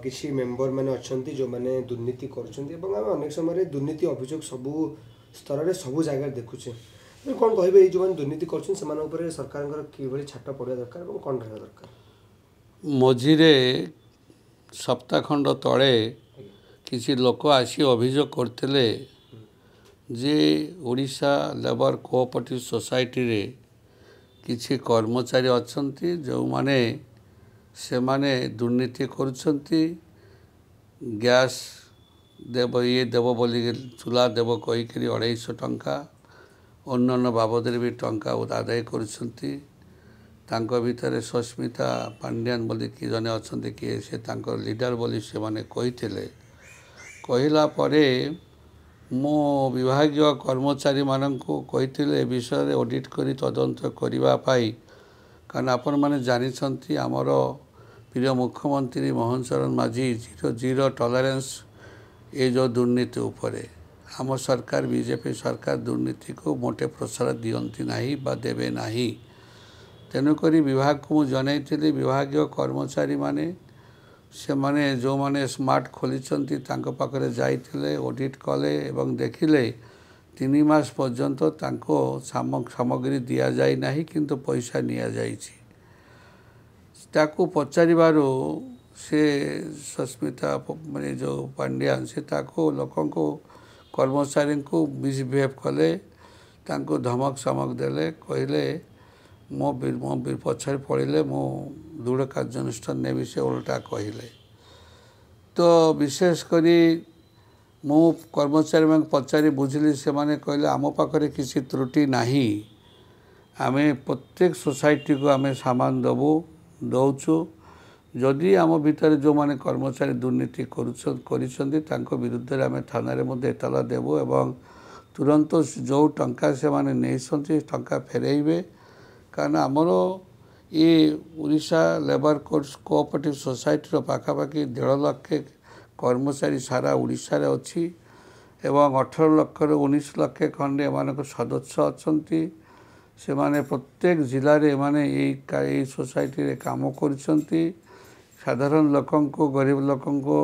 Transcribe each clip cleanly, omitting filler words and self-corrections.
किसी मेंबर मैंने अच्छा जो मैंने दुर्नीति कर अनेक समय दुर्नीति अभियोग सबू स्तर में सबू जगह देखुचे कौन कहे जो मैंने दुर्नीति कर सरकार कि छाट पड़ा दरकार कौन रहा दरकार मझिरे सप्ताह खंड तले किसी लोक आसी अभियोग करते जे ओडिशा लेबर कोऑपरेटिव सोसाइटी रे किसी कर्मचारी अच्छी जो माने से माने दुर्नीति करुछंती गैस देव ये देव बोली चूल्हा देव कहीकि 250 टंका अन्य बाबद भी टंका आदाय करुछंती तांको भितर सस्मिता पांड्यान बोली कि जने अच्छे किए से तांको लीडर बोली से माने कहिथिले कहला परे मो विभागीय कर्मचारी माननको कहिथिले विषय रे ऑडिट करी तदंत करिवा पाई कारण आपण माने जानिछंती हमर प्रिय मुख्यमंत्री मोहन चरण माझी जीरो टॉलरेंस ये जो दुर्नीति उपरे आम सरकार बीजेपी सरकार दुर्नीति को मोटे प्रसार दियंती नाही बा देबे नाही तेणुक विभाग को मुझे जनई विभागीय कर्मचारी माने से माने जो माने स्मार्ट खोली पाखे जाइए ऑडिट कले एवं देखिले 3 मास पर्यंत तांको सामग्री दि जाए ना किंतु पैसा निया जाइछि ताकू पचारिबारो से सस्मिता माने जो पांड्यान से ताको लोकों को कर्मचारी को मिसबिहेव कले तांको धमक समक देले कहले मो पछाड़ पड़े मो दृढ़ कार्यानुष्ठान ने से उल्टा कहले तो विशेषकर मु कर्मचारी मैं पचारि बुझिली से माने कहले आम पाखे किसी त्रुटि नाही आमे प्रत्येक सोसाइटी को आमे सामान दबू दौचु जदि आम भितर जो माने कर्मचारी दुर्नीति कर विरुद्ध आमे थाना एतला देबू एवं तुरंत जो टंका से माने नहीं टंका फेरेबे कारण आमर ये ओडिशा लेबर कोऑपरेटिव सोसाइटी पाखापाखि 1.5 लाख कर्मचारी सारा ओडिशा रे अछि एवं 18 लाख ରୁ 19 लाख खंडे एमानक सदस्य अछंती से माने प्रत्येक जिले रे माने ये सोसाइटी रे काम करछंती साधारण लोकन को गरीब लोकन को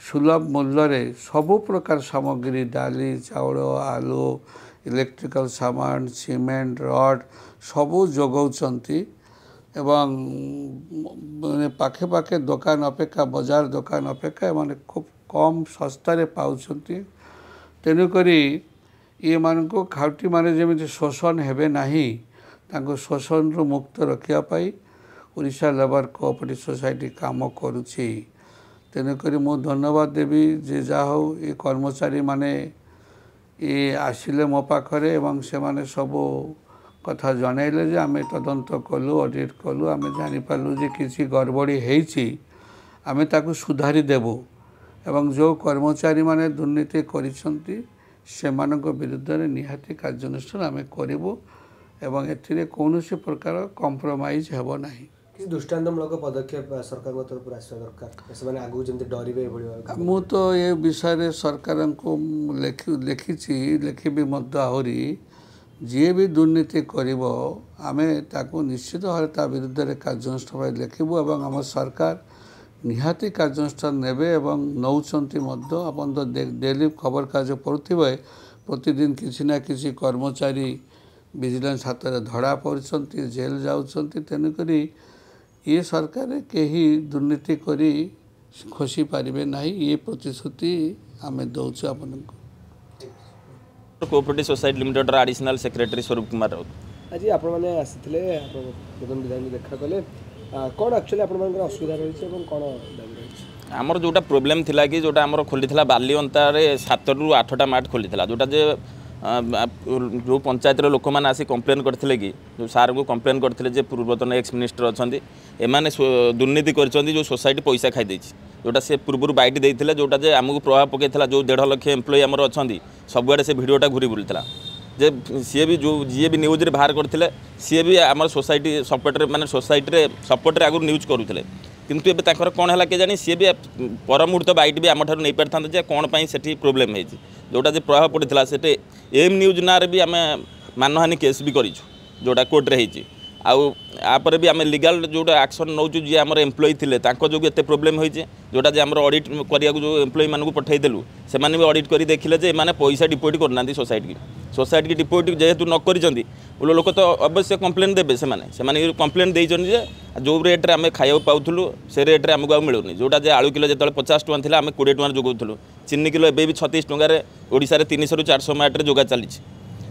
सुलभ मूल्य रे सबु प्रकार सामग्री दाली चाउल आलू इलेक्ट्रिकल सामान सीमेंट रड सबू जोगाउछंती एवं माने पाखे पाखे दुकान अपेक्षा बाजार दुकान अपेक्षा माने खूब कम सस्तार पाउछंती तेणुकरी ये मानक खाउटी माने जेमिति शोषण हेबे नाही तांको शोषण रु मुक्त रखिया पाई ओडिशा लेबर कोऑपरेटिव सोसाइटी काम करुछि तेणुकरी मु धन्यवाद देवी जे जा हो ये कर्मचारी माने ये आसिले मो पाखरे एवं से माने सबो कथा जनइले जे आमे तदंत कलु ऑडिट कलु आमे जानि पालु जे किसी गड़बड़ी हेछि आमे ताकु सुधारी देबो एवं जो कर्मचारी माने दुर्नीति करिसंती सेमानक विरुद्ध रे निहाती कार्यानुष्ठान आमे करिवो एवं एथिरे कोनोसी प्रकार कॉम्प्रोमाइज हेबो नाही किसी दृष्टांतमूलक पदक्षेप सरकार तरफ आसवा दरकार से आगू जमी डरवे मु तो ये विषय सरकार को लिखी आहरी जी भी दुर्नीति करिवो आमे ताकू निश्चित भाव ता विरुद्ध रे कार्यानुष्ठान लिखिबु एवं आम सरकार निहाती कार्यानुष्ठान नेबे एवं नौचंती मध्य अपन तो डेली खबर कागज पढ़ुथिबे प्रतिदिन किसी ना किसी कर्मचारी विजिलेंस हाथ में धड़ा पड़ुछंती जेल जाउछंती तेणुकरी ये सरकार कहीं दुर्नीति करी खसी पारिबे नाही ये प्रतिश्रुति आमे दौछु आपनको cooperative society limited additional secretary Swarup Kumar Raut आज आपण माने आसीथिले आपण प्रधान विधायक देखा कले कोन एक्चुअली आपण मानकर असुविधा रही छै एवं कोन दाबी रही आमर जोटा प्रॉब्लम थिला कि जोटा आमर खोली थिला बाली अंता रे 7 रु 8टा मार्ट खोली थिला जोटा जे जो पंचायत लोक मैंने आसी कंप्लेन करते कि जो सार को कंप्लेन करते पूर्वतन एक्स मिनिस्टर अच्छा एमाने दुर्नीति कर जो सोसाइटी पैसा खाई जोटा से पूर्व बैट देते जोटा जे आमको प्रभाव पकईला जो 1.5 लाख एम्प्लॉय आमर अच्छा सबुआड़े से भिडटा घूरी बुलता जे सी भी जो जी भी न्यूज बाहर करते सी भी आम सोसाइटी सपोर्ट माने सोसाइटी सपोर्ट आगु न्यूज करूले किंतु एबे ताकर कोन हला के जानी सी भी परमुहूर्त बैट भी आम ठार नहीं पारि था कौन से प्रोब्लेम है जोटा जे प्रभाव पड़ता से एम न्यूज ना भी आम मानहानि केस भी करूँ जोटा कोर्टे होती आपर भी आम लीगल जो एक्शन नौ जी आम एम्प्लॉय थे जो एत प्रोब्लेम होती जोटा जे आम ऑडिट करिया जो एम्प्लॉय मानक पठेदेलु से भी ऑडिट कर देखिले जे माने पैसा डिपोजिट करना सोसाइटी की डिपोजिट जेहेतु न करी लोक तो अवश्य कंप्लेन देवे से कंप्लेन देते जो रेट्रे आम खाया पाऊँ से रेट्रे आमको मिलूनी जोटा जे आलू किलो जो 50 टଙ୍କା था आम 20 टଙ୍କା जोगाऊँ चीनी किलो एवं भी 36 टଙ୍କା ओडिशा रे 300 ରୁ 400 मैट्रे जोगा चली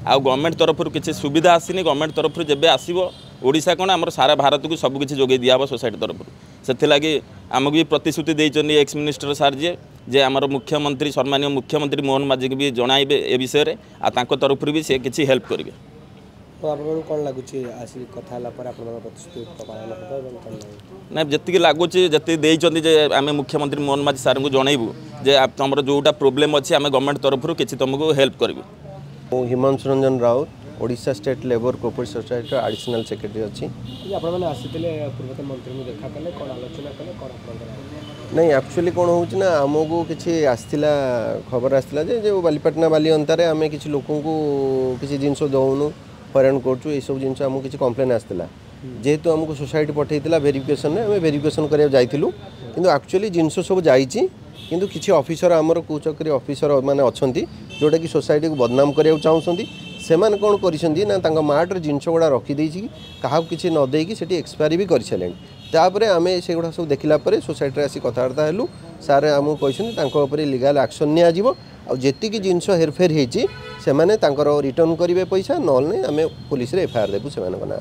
आ गवर्नमेंट तरफ किसी सुविधा आसनी गवर्नमेंट तरफ जब आसो ओडिशा कौन आम सारा भारत को सबकि जोगे दिहब सोसाइटी तरफ से लगी आमको भी प्रतिश्रुति देते एक्स मिनिस्टर सार जे आमर मुख्यमंत्री सम्मानीय मुख्यमंत्री मोहन माझी को भी जनइबे ए विषय आ तरफ भी से किसी हेल्प करेंगे। तो आपको कौन लगुच कथा ना जी लगुच जी आम मुख्यमंत्री मोहन माझी सार को जनइबू जे तुम जोटा प्रोब्लेम अच्छी आम गवर्नमेंट तरफ किसी तुमको हेल्प करूँ। Himanshu Ranjan Raut Odisha state labour cooperative society additional secretary अच्छी पूर्वतन मंत्री को देखा कले कौन आलोचना कले कौन नहीं एक्चुअली कौन होना आमको किसी आसला खबर आसला जो बालीपाटना बाली अंतारे आम किसी लोक किसी जिनस दौनु हईराण करूँ ये सब जिन आमको किसी कम्प्लेन आसला जेहेतु आमको सोसाइटी पठेला वेरिफिकेशन में आम वेरिफिकेशन कराया जाइलु किंतु एक्चुअली जिनस सब जाइए किंतु किसी ऑफिसर आमर कौचकरी ऑफिसर माने अच्छा जोटा कि सोसाइटी को बदनाम करने चाहते से कौन कर मार्टर जिनस गुड़ा रखीदे क्या किसी नदेक से एक्सपायरी भी कर सारे तापर आम से गुड़ा सब देखला सोसाइटी आसी कथबार्ता हेलु सारे आमको कहते लीगल एक्शन निजी आती जिनस हेरफेर होती रिटर्न करेंगे पैसा ना आम पुलिस एफआईआर देवु से ना।